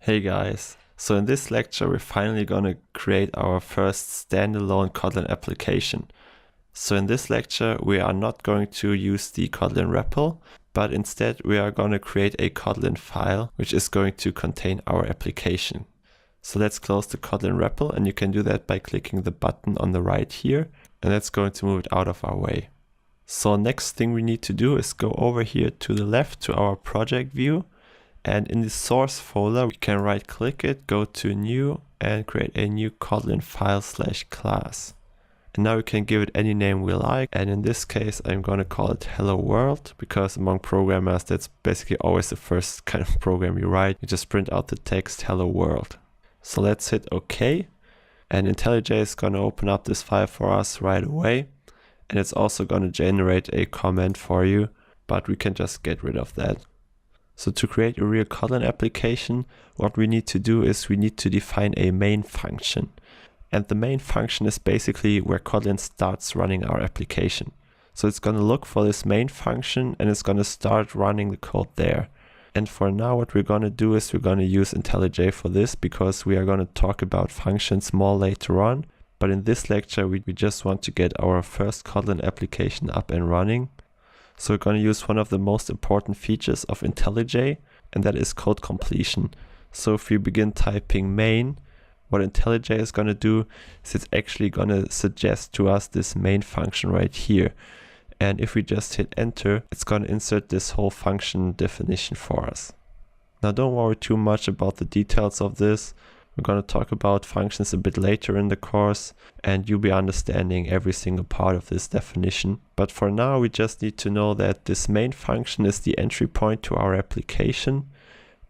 Hey guys, so in this lecture we're finally gonna create our first standalone Kotlin application. So in this lecture we are not going to use the Kotlin REPL, but instead we are gonna create a Kotlin file which is going to contain our application. So let's close the Kotlin REPL, and you can do that by clicking the button on the right here, and that's going to move it out of our way. So next thing we need to do is go over here to the left to our project view. And in the source folder, we can right click it, go to new, and create a new Kotlin file/class. And now we can give it any name we like. And in this case, I'm going to call it Hello World, because among programmers, that's basically always the first kind of program you write. You just print out the text Hello World. So let's hit OK. And IntelliJ is going to open up this file for us right away. And it's also going to generate a comment for you, but we can just get rid of that. So to create a real Kotlin application, what we need to do is we need to define a main function. And the main function is basically where Kotlin starts running our application. So it's going to look for this main function and it's going to start running the code there. And for now, what we're going to do is we're going to use IntelliJ for this, because we are going to talk about functions more later on. But in this lecture, we just want to get our first Kotlin application up and running. So we're going to use one of the most important features of IntelliJ, and that is code completion. So if we begin typing main, what IntelliJ is going to do is it's actually going to suggest to us this main function right here. And if we just hit enter, it's going to insert this whole function definition for us. Now don't worry too much about the details of this. We're going to talk about functions a bit later in the course, and you'll be understanding every single part of this definition. But for now, we just need to know that this main function is the entry point to our application,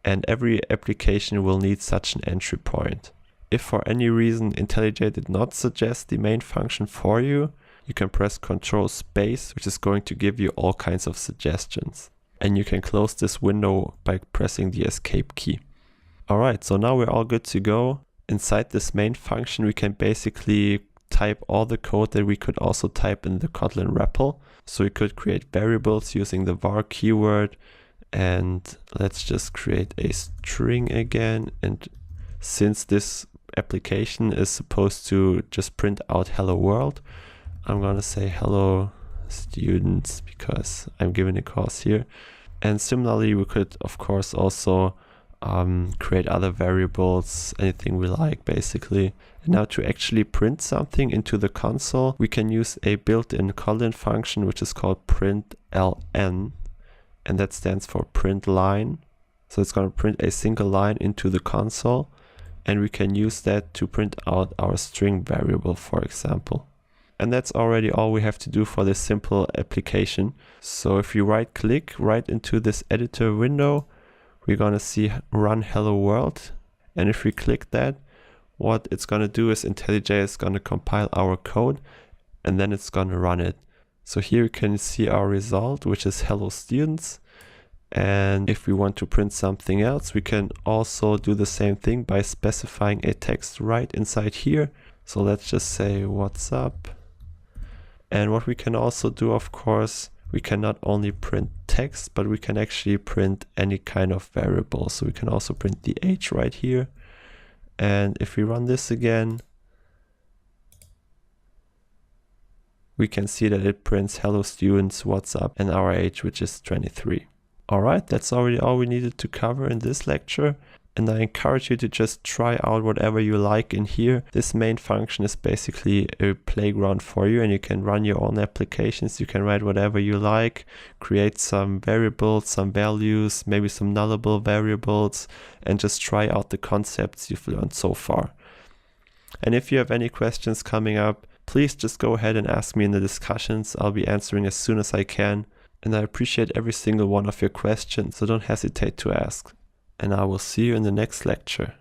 and every application will need such an entry point. If for any reason IntelliJ did not suggest the main function for you, you can press Ctrl space, which is going to give you all kinds of suggestions. And you can close this window by pressing the escape key. Alright, so now we're all good to go. Inside this main function, we can basically type all the code that we could also type in the Kotlin REPL. So we could create variables using the var keyword, and let's just create a string again. And since this application is supposed to just print out hello world, I'm gonna say hello students because I'm giving a course here. And similarly, we could of course also create other variables, anything we like basically. And now to actually print something into the console, we can use a built-in Kotlin function which is called println, and that stands for print line. So it's going to print a single line into the console, and we can use that to print out our string variable, for example. And that's already all we have to do for this simple application. So if you right click right into this editor window, we're going to see run hello world. And if we click that, what it's going to do is IntelliJ is going to compile our code, and then it's going to run it. So here you can see our result, which is hello students. And if we want to print something else, we can also do the same thing by specifying a text right inside here. So let's just say what's up. And what we can also do, of course, we can not only print text, but we can actually print any kind of variable. So we can also print the age right here. And if we run this again, we can see that it prints hello students, what's up, and our age, which is 23. Alright, that's already all we needed to cover in this lecture. And I encourage you to just try out whatever you like in here. This main function is basically a playground for you, and you can run your own applications. You can write whatever you like, create some variables, some values, maybe some nullable variables, and just try out the concepts you've learned so far. And if you have any questions coming up, please just go ahead and ask me in the discussions. I'll be answering as soon as I can. And I appreciate every single one of your questions, so don't hesitate to ask. And I will see you in the next lecture.